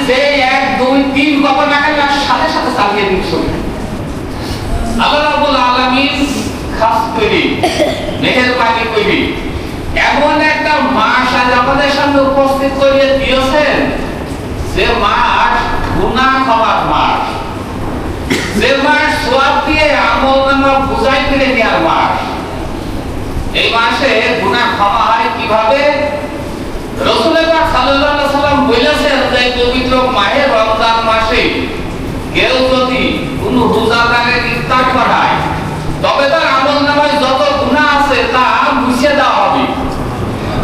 যে 1 2 3 কখন নাকালার সাথে সাথে চালিয়ে দিচ্ছেন। আল্লাহ রাব্বুল আলামিন খাস করে মেহেরবানি করে এমন একটা মাস আজ আমাদের সামনে উপস্থিত করিয়ে দিয়েছেন, যে মাস গুনাহ ক্ষমার মাস, যে মাস সওয়াব দিয়ে আমলনামা বুঝাই করে দেওয়ার মাস। এই মাসে গুনাহ ক্ষমা হয় কিভাবে? রাসূল পাক সাল্লাল্লাহু আলাইহি ওয়াসাল্লাম বলেছেন যে পবিত্র মাহে রমজান মাসে কেউ যদি কোনো রোজাদারের ইফতার করায়, তবে তার আমলনামায় যত গুনাহ আছে তা মুছে দেওয়া হবে।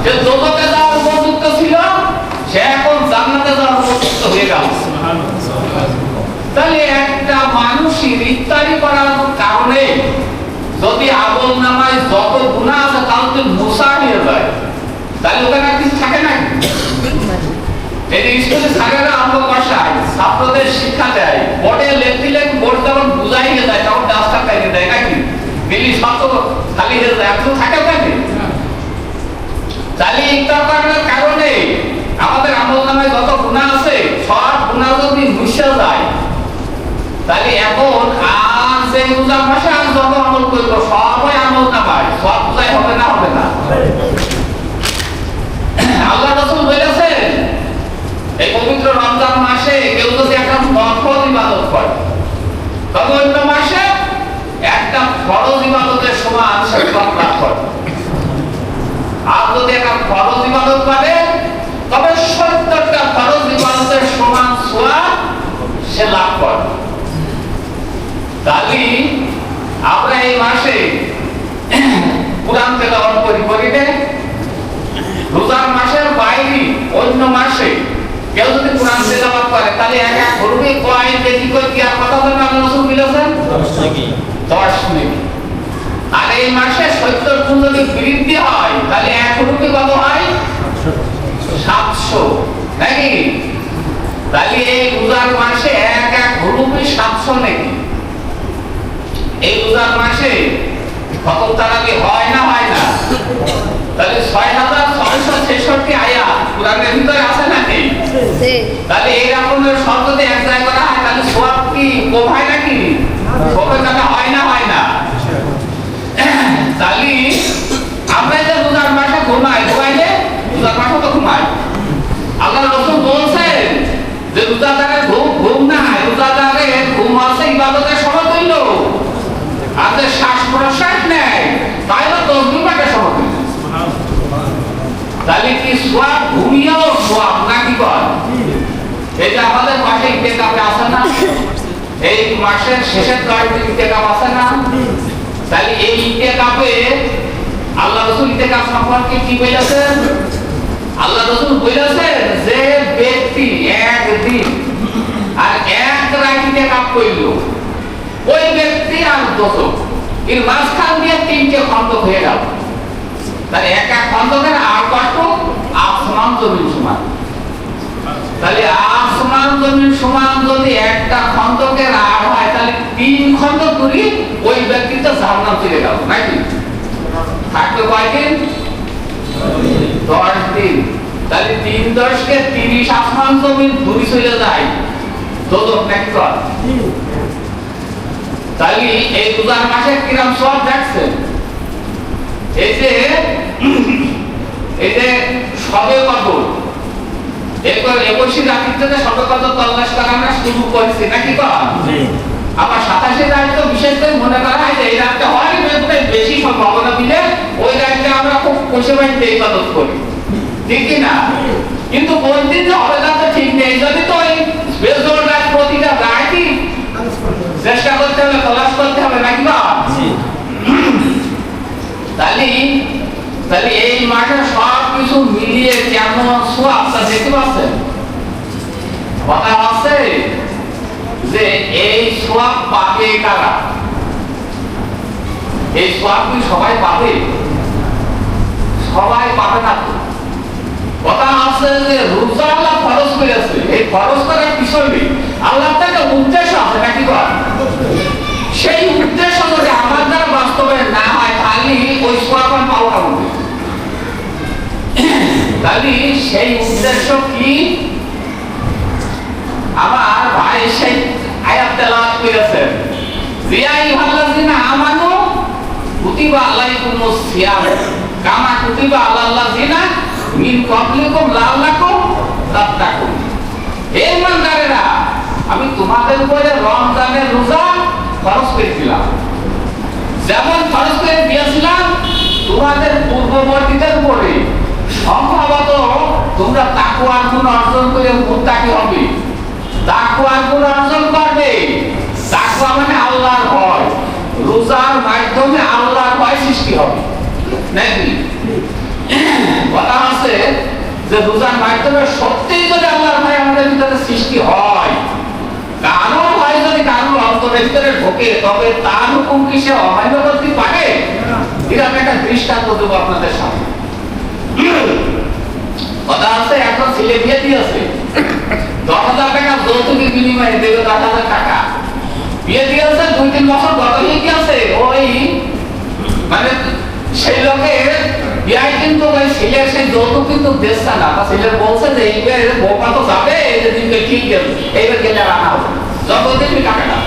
যে দোজখে যাওয়ার উপযুক্ত ছিল, সে এখন জান্নাতে যাওয়ার উপযুক্ত হয়ে গেল। তাহলে একটা মানুষের ইফতারি করার কারণে যদি আমলনামায় যত গুনাহ আছে তাও যদি মুছা হয়ে যায়, তাহলে ওখানে আর কিছু থাকে না। এই স্কুলে স্যারেরা অঙ্ক কষায়, ছাত্রদের শিক্ষা দেয়, বোর্ডে লেখলে বোর্ড যখন বুঝাই হয়ে যায় তখন ডাস্টার কাইতে দেয় নাকি, মিলি শত খালি হয়ে যায়, এত থাকে নাকি। তাহলে ইফতার করার কারণে আমাদের আমলনামায় যত গুনাহ আছে সব গুনাহ যদি মুছে যায়, তাহলে এখন আর যে রোজার মাসে আর যত আমল করবো সবাই আমলনামায় সব বুঝাই হবে না, হবে না। আল্লাহ রাসূল বলেছেন এই পবিত্র রমজান মাসে কেউ যদি একটা নফল ইবাদত করে, তবে অন্য মাসে একটা ফরজ ইবাদতের সমান সে সওয়াব লাভ করে। আর যদি একটা ফরজ ইবাদত করে, তবে 70টা ফরজ ইবাদতের সমান সওয়াব সে লাভ করে। তাহলে আমরা এই মাসে কুরআন তেলাওয়াত করি না? রোজার মাসের বাইরে অন্য মাসে কেউ যদি কোরআন তেলাওয়াত করে, তাহলে এক এক হরফে কয় নেকি কয় কি আর কথা বলেন আল্লাহ রাসূল বলেছেন 10 নেকি। আর এই মাসে 70 গুণ যদি বৃদ্ধি হয়, তাহলে এক হরফে কত হয়? 700 নাকি। তাহলে এই রোজার মাসে এক এক হরফে 700 নেকি। এই রোজার মাসে কত তারাবি হয় না, হয় না? তাহলে 6666 আয়াত কোরআনের ভিতরে আছে নাকি? তাহলে এই রকমের শব্দ যদি এক জায়গায় করা হয়, তাহলে সওয়াব কি কম হয় নাকি? কবে টাকা হয় না, হয় না? তাহলে আমরা যে রোজার মাসে ঘুমাইলে রোজার মাসে তো ঘুমাই। আল্লাহ রাসূল বলছেন যে রোজাদারের ঘুম নাই, রোজাদারের ঘুম আছে ইবাদতের সময় হইল। আর যে শ্বাস প্রশ্বাস নেয় তাইলে 10 মিনিটের সময় হইল। তাহলে কি সওয়াব ঘুমিয়েও সওয়াব নাকি বল? এই যে আমাদের মাসে ইতিকাফে আছে না, এই মাসের শেষের 10 দিন ইতিকাফ আছে না, তাহলে এই ইতিকাফে আল্লাহ রাসূল ইতিকাফ সম্পর্কে কি বলেছেন? আল্লাহ রাসূল বলেছেন যে ব্যক্তি একদিন আর এক রাত ইতিকাফ করল, ওই ব্যক্তি আর দোজখ এর মাঝখান দিয়ে 3টে খন্ড হয়ে গেল। তাহলে এক এক খন্ডকের আর কত? আসমান জমিন সমান। তাহলে আসমান জমিন সমান যদি একটা খন্ডকের আর হয়, তাহলে 3 খন্ড দূরে ওই ব্যক্তিটা জাহান্নাম চলে গেল নাকি। থাকবে কয়দিন? 10 দিন। তাহলে 3 10 কে 30 আসমান জমিন দূরে চলে যায় দোজখ নাকি কর। তাহলে এই রোজার মাসে কিরম সওয়াব দেখছেন? এই যে সবে কদর, এরপর 21 রাত্রিতে সবে কদর তল্লাশ করা আমরা শুরু করেছি নাকি কর। আবার 27 রাত তো বিশেষ করে মনে করা হয় যে এই রাতটা হয় বেশি সম্ভাবনা দিলে ওই রাতটা আমরা খুব খুশি বাড়িতে ইবাদত করি, ঠিক না? কিন্তু কোন দিন যে হবে তা তো ঠিক নেই। যদি তো ওই বেজোর রাত প্রতিটা রাতই চেষ্টা করতে হবে, তলাশ করতে হবে নাকি না? তাহলে এই মাঠে সব কিছু মিলিয়ে কেমন সওয়াব তা দেখতে পাচ্ছেন। কথা আছে যে এই সওয়াব পাবে কারা? এই সওয়াব কি সবাই পাবে? সবাই পাবে না তো। কথা আছে যে রোজা আল্লাহ ফরজ করেছে, এই ফরজ করার পিছনে আল্লাহর একটা উদ্দেশ্য আছে নাকি বল। সেই উদ্দেশ্য যদি আমার দ্বারা বাস্তবায়ন না হয়, তাহলে ওই সওয়াব পাওয়া হবে। তাহলে সেই উদ্দেশ্য কি? কুতিবা আলাইকুমুস সিয়াম কামা কুতিবা আলাল্লাযিনা মিন ক্বাবলিকুম লাআল্লাকুম তাত্তাকুন। হে ইমানদারেরা, আমি তোমাদের উপরে রমজানের রোজা ফরজ করে দিলাম, যেমন ফরজ করে দিয়েছিলাম তোমাদের পূর্ববর্তীদের উপরে। সম্ভবত তোমরা তাকওয়ার গুণ অর্জন করে মুত্তাকি হবে, তাকওয়ার গুণ অর্জন করবে। তাকওয়া মানে আল্লাহর ভয়, রোজার মাধ্যমে আল্লাহর ভয় সৃষ্টি হবে নাকি? বলা আছে যে রোজার মাধ্যমে সত্যিই যদি আল্লাহর ভয় আমাদের ভিতরে সৃষ্টি হয়, কারো ভয় যদি কারোর অন্তরের ভিতরে ঢোকে, তবে তার হুকুম কি সে অমান্য করতে পারে? এটা আমি একটা দৃষ্টান্ত দেবো আপনাদের সামনে। কথা আছে, এখন ছেলে বিয়ে দিয়েছে, 10,000 টাকা যৌতুকের বিনিময়ে দেবে, 10,000 টাকা বিয়ে দিয়েছে, 2-3 বছর গত হয়ে গিয়েছে। ওই মানে সেই লোকের বিয়ায় কিন্তু ওই ছেলের সেই যৌতুক কিন্তু দিচ্ছে না, বা ছেলে বলছে যে এইবার বউটা তো যাবে, যেদিনকে ঠিক গেছে এইবার গেলে রান্না হবে, যত দিবি টাকাটা।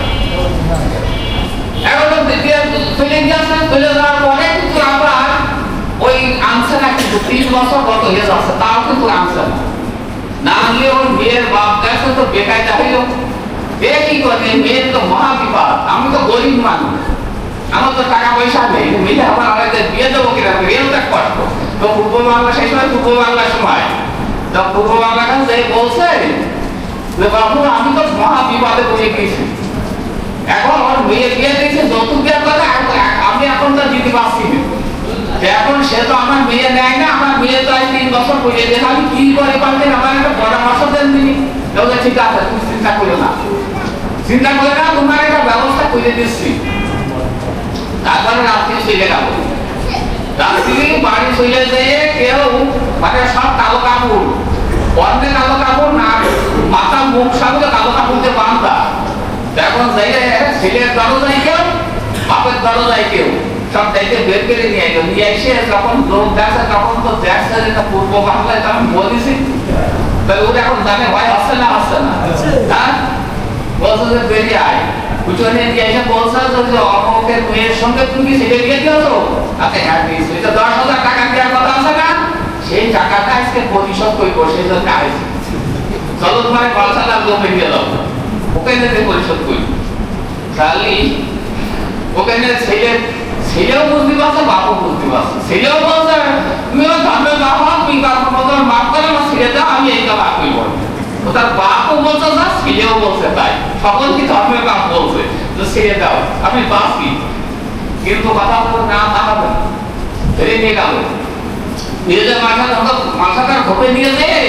এখন দ্বিতীয় চলে গিয়েছে, চলে যাওয়ার পরে কিন্তু আবার ওই আনছে না, কিন্তু 3 বছর গত হয়ে যাচ্ছে, তাও কিন্তু আনছে না। না আনলে ওর মেয়ের বাপ কাছে তো বেকায়দা হইল, এ কি করে, মেয়ের তো মহা বিপদ, আমি তো গরিব মানুষ, আমার তো টাকা পয়সা নেই, মেয়ে আমার আলাদা বিয়ে দেবো কিনা, রেলটা কষ্ট। তো পূর্ব বাংলা, সেই সময় পূর্ব বাংলার সময়, তো পূর্ব বাংলা কাছে বলছে যে বাবু আমি তো মহা বিপদে পড়ে গেছি, এখন আমার মেয়ে বিয়ে দিয়েছে, যৌতুক দেওয়ার কথা আমি এখন তো দিতে পারছি না, এখন সে তো আমার মেয়ে নেয় না, আমার মেয়ে তো 3 বছর পড়ে গেছে, আমি কি করে পারতেন, আমার একটা পরামর্শ দেন তিনি। ঠিক আছে, তুমি চিন্তা করো না, চিন্তা করে না, তোমার একটা ব্যবস্থা করে দিচ্ছি। তারপরে রাত্রি চলে গেল, রাত্রি বাড়ি চলে যেয়ে কেউ মানে সব কালো কাপড়, অর্ধে কালো কাপড় না, মাথা মুখ সামনে কালো কাপড় দিয়ে বাঁধা। এখন যাইলে ছেলের দরজায় কেউ, বাপের দরজায় কেউ, সব দায়িত্বে বের করে নিয়ে এলো। নিয়ে এসে যখন লোক দেখে, তখন তো দেখছে যে পূর্ব বাংলায় তো আমি বলেছি, তাহলে ওটা এখন জানে ভয় আসছে না, আসছে না, হ্যাঁ বলছে যে বেরিয়ে আয়। উঠোনে দিয়ে এসে বলছে যে অমুকের মেয়ের সঙ্গে তুমি কি ছেলে বিয়ে দিয়েছো? আচ্ছা হ্যাঁ দিয়েছি, 10,000 টাকা দেওয়ার কথা আছে না, সেই টাকাটা আজকে পরিশোধ করবো, সেই জন্য আসছি, চলো তোমার কলসাটা লোকে দিয়ে দাও, ওখানে পরিশোধ করি। তাহলে ওখানে ছেলেও বুঝতে পারছে, বাপও বুঝতে পারছে। ছেলেও বলছে তুমি ধর্মের বাপ, তুমি তোমার মাপ করে আমার ছেলে দাও, আমি এই কাজ করবো। তার বাপও বলছে না, ছেলেও বলছে তাই, সকল কি ধর্মের বাপ বলছে যে ছেড়ে দাও, আমি বাঁচি। কিন্তু কথা বলবো না, তা হবে না, নিয়ে গেল, নিয়ে যে মাথাটা ঘপে নিয়ে যেয়ে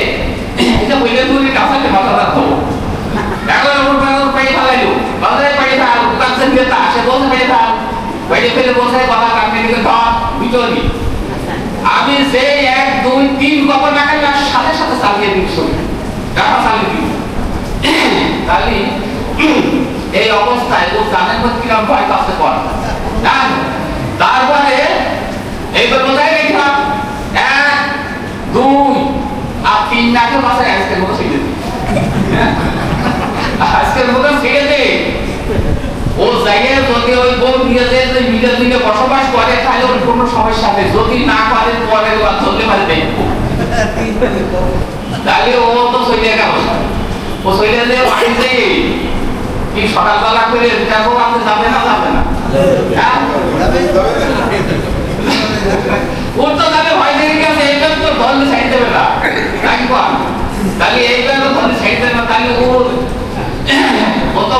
এটা বইলে তুমি কাছাকে মাথাটা খবো, এখন ওর পাই ফেলাইলো, বাজারে পাই ফেল, কাছে নিয়ে তা সে বলছে পাই ফেল, বাইরে ফেলে বলছে বাবা কাপড়ে দিকে ধর ভিতরে। আমি সেই 1, 2, 3 কপর টাকা সাথে সাথে চালিয়ে দিচ্ছি, টাকা চালিয়ে দিই। তাহলে এই অবস্থায় ও জানেন কিরকম ভয় কাছে পড়ে, তারপরে এইবার বোঝাই দেখলাম 1, 2 আর 3 নাকে বাসায় আজকের মতো ছেড়ে দিই, আজকের মতো ছেড়ে দে। ও জায়গায় যদি ওই বউ নিয়ে যায় যে মিলে মিলে বসবাস করে, তাহলে ওর কোনো সমস্যা নেই, যদি না করে পরে ধরলে মারে দেখবো, তাহলে ও তো চলে গেল। ও চলে যে বাড়িতে কি সকালবেলা করে দেখো আপনি যাবে না, যাবে না, ওর তো তাহলে ভয় দেখে গেছে, এইটা তো ধরলে ছাড়ি দেবে না, তাহলে এইবার তো ধরলে ছাড়ি দেবে না, তাহলে ও তো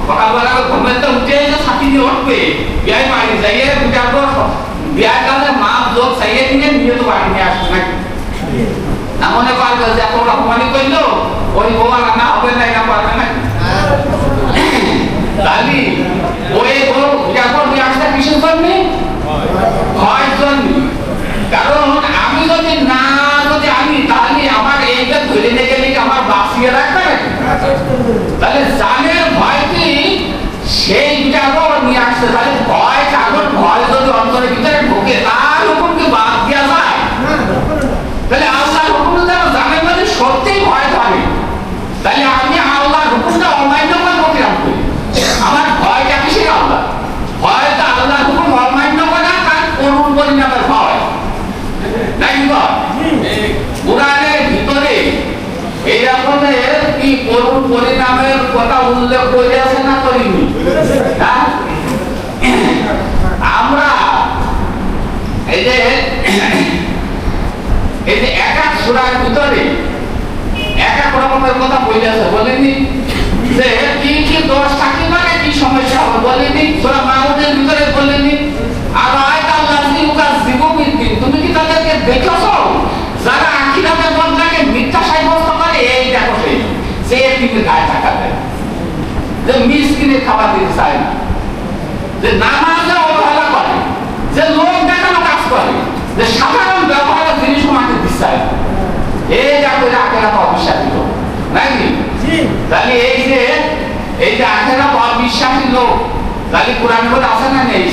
সকালবেলা ঘুমের তো উঠে ছাতি দিয়ে উঠবে, বিয়ে বাড়ি যাইয়ে যাবো, বিয়ের কাছে মা লোক চাইয়ে দিলে নিয়ে তো বাড়ি নিয়ে আসবে নাকি, না মনে পারবে যে এত রকমানি করলো, ওই বউ রান্না হবে না, এটা পারবে না। তাহলে ওই বউ যখন আসতে কিসের জন্য, ভয়ের জন্য। কারণ আমি যদি না যদি আনি, তাহলে আমার এইটা ধরে নিয়ে গেলে আমার বাঁচিয়ে রাখবে, তাহলে জানের ভয়টি সেই বিটারও নিয়ে আসছে। তাহলে ভয় কারণ ভয় যদি অন্তরের ভিতরে ঢোকে, তার হুকুমকে বাদ দেওয়া যায়, তাহলে আল্লাহর হুকুম যেন জানের মধ্যে সত্যিই ভয় থাকে, তাহলে আমি আল্লাহর হুকুমটা অমান্য করবো কিরকম করি, আমার ভয়টা কিসের? আল্লাহ ভয়টা, আল্লাহর হুকুম অমান্য করা আসলে কি করুণ পরিণামের কথা উল্লেখ করে আছে না করিনি? হ্যাঁ, আমরা এই যে এক এক সূরার ভিতরে এক এক রকমের কথা বলে আছে, বলেনি যে কি কি দোষ থাকি মানে কি সমস্যা হবে, বলেনি সূরা মাউদের ভিতরে বলেনি। আর আয়াত আল্লাহি উকাযিবুবিদ্দিন, তুমি কি তাদেরকে দেখেছো যারা আখিরাতের বন্দাকে মিথ্যা সাব্যস্ত করে? এই দেখো সে এতিমের গায়ে টাকা দেয়, যে মিসকিনের খাবার দিতে চায় না, যে নামাজে অবহেলা করে, যে লোক দেখানো কাজ করে, যে সাধারণ ব্যবহারের জিনিস মাকে দিতে চায় না। এই দেখো আখিরাত অবিশ্বাসী লোক নাকি? তাহলে এই যে আখিরাত অবিশ্বাসী লোক, তাহলে কোরআন বলে আছে না নেই?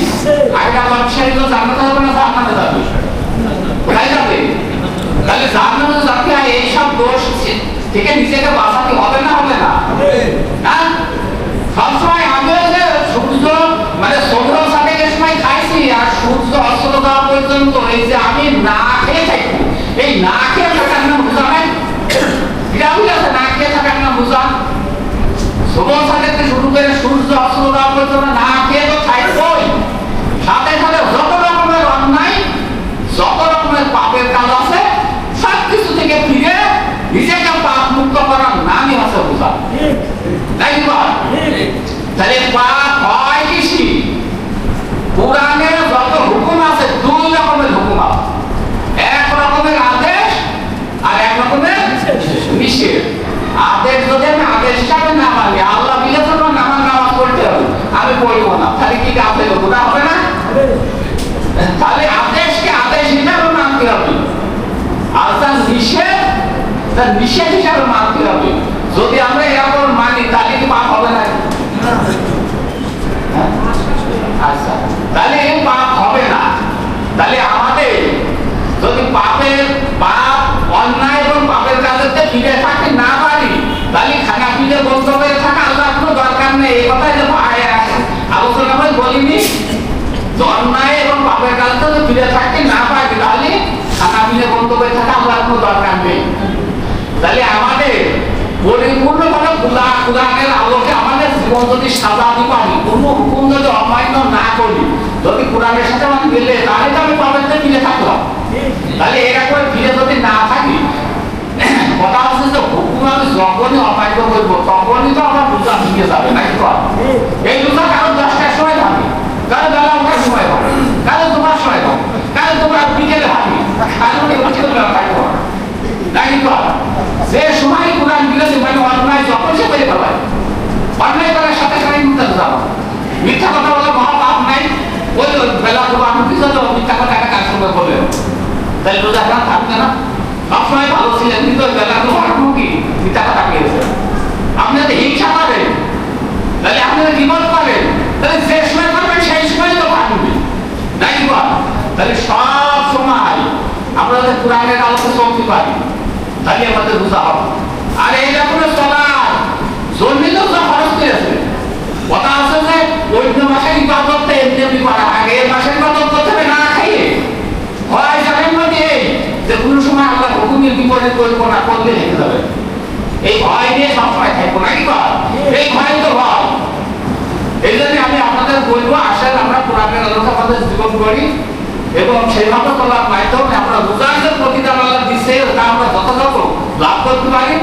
আখিরাত অবিশ্বাসী লোক জান্নাতে যাবে না জাহান্নামে যাবে? কোথায় যাবে? তাহলে জাহান্নামে যাতে এইসব দোষ থেকে নিজেকে বাঁচাতে হবে না, হবে না? হ্যাঁ, সবসময় আমি যে সূর্য মানে সন্ধ্যার সাথে যে সময় খাইছি আর সূর্য অস্ত যাওয়া পর্যন্ত এই যে আমি না খেয়ে থাকবো, এই না খেয়ে থাকার নাম বুঝা নাই? বিরামই আছে না খেয়ে থাকার নাম বুঝা? সুবহ সাথে শুরু করে সূর্য অস্ত যাওয়া পর্যন্ত না খেয়ে তো থাকবোই, সাথে সাথে যত রকমের অন্যায় যত রকমের পাপের কাজ আছে সবকিছু থেকে ফিরে নিজেকে পাপ মুক্ত করার নামই আছে বুঝা, তাই বল? তাহলে পাপ হয় কি? কোরআনে যত হুকুম আছে দুই রকমের হুকুম আছে, এক রকমের আদেশ আর এক রকমের নিষেধ। আদেশ যদি আমি আদেশ হিসাবে না মানি, আল্লাহ বিলেছেন নামাজ পড়তে হবে, আমি পড়বো না, তাহলে কি কাজ হলো? গুনাহ হবে না? তাহলে আদেশকে আদেশ হিসাবে মানতে হবে, আর তার নিষেধ হিসাবে মানতে হবে। যদি আমরা এরকম মানি তাহলে কি পাপ হবে না? আচ্ছা, তাহলে পাপ হবে না। তাহলে আমাদের যদি পাপ অন্যায় এবং পাপের কাজে ফিরে থাকতে না পারি, তাহলে খানা পিলে বন্ধ করে থাকা আল্লাহ কোনো দরকার নেই। এই কথাই যে আলোচনা করে বলিনি, অন্যায় এবং পাপের কাজে যদি ফিরে থাকতে না পারি তাহলে খানা পিলে বন্ধ করে থাকা আল্লাহ কোনো দরকার নেই। তাহলে আমাদের পরিপূর্ণভাবে কোরআনের আলোকে আমাদের জীবন যদি সাজাতে পারি, কোনো হুকুম যদি অমান্য না করি, যদি কোরআনের সাথে আমি মিলে, তাহলে তো আমি পাপের থেকে ফিরে থাকলাম। তাহলে এরা করে ফিরে যদি না থাকি, কথা হচ্ছে যে হুকুম আমি যখনই অমান্য করবো তখনই তো আমার রোজা ভেঙে যাবে, নাকি? এই রোজা কারো 10টার সময় ভাবি, কারো বেলা ওঠার সময় হবে, কারো তোমার সময় হবে, কারো তোমার বিকেলে ভাবি, কারো বেলা থাকবো নাকি? যে সময় কোরআন বিরোধী মানে অন্যায় যখন সে করে ফেলায়, অন্যায় করার সাথে সাথে মিথ্যা কথা বলে মহাপাপ নাই, ওই বেলা তো আমি মিথ্যা কথা একটা কাজ সঙ্গে বললেন, তাহলে রোজা খান থাকবে না? সবসময় ভালো ছিলেন কিন্তু ওই বেলা তো কি মিথ্যা কথা পেয়েছেন। আপনি যদি হিংসা করেন, তাহলে আপনি যদি বিপদ করেন, তাহলে যে সময় করবেন সেই সময় তো ভাববেন, নাকি? তাহলে সব সময় আমরা যদি কোরআনের আলোকে চলতে পারি তাহলে আমাদের রোজা হবে। আর এই রকমের চলার জন্মিলেও যা খরচ পেয়েছে, কথা আছে যে অন্য মাসের ইবাদতটা এমনি করা আগে এই মাসের ইবাদত করতে হবে না খাইয়ে, হয় জানেন মধ্যে যে কোনো সময় আল্লাহ হুকুমের বিপরীত করবো না, করলে হেঁটে যাবে। এই ভয় নিয়ে সবসময় থাকবো, নাকি? এই ভয় তো ভয়। এই জন্য আমি আপনাদের বলবো, আসেন আমরা কোরআনের আলোকে আমাদের জীবন করি এবং সেইভাবে চলার মাধ্যমে আমরা রোজার যে প্রতিদান আল্লাহ দিচ্ছে তা আমরা যথাযথ লাভ করতে পারি।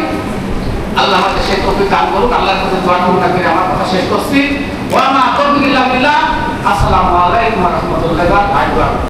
আল্লাহ আমাদের সেই তৌফিক দান করুক। আল্লাহর কাছে দোয়া করুন। আমার কথা শেষ করছি। ওয়া মা তাওফিক ইল্লা বিল্লাহ। আসসালামু আলাইকুম ওয়া রাহমাতুল্লাহি ওয়া বারাকাতুহু।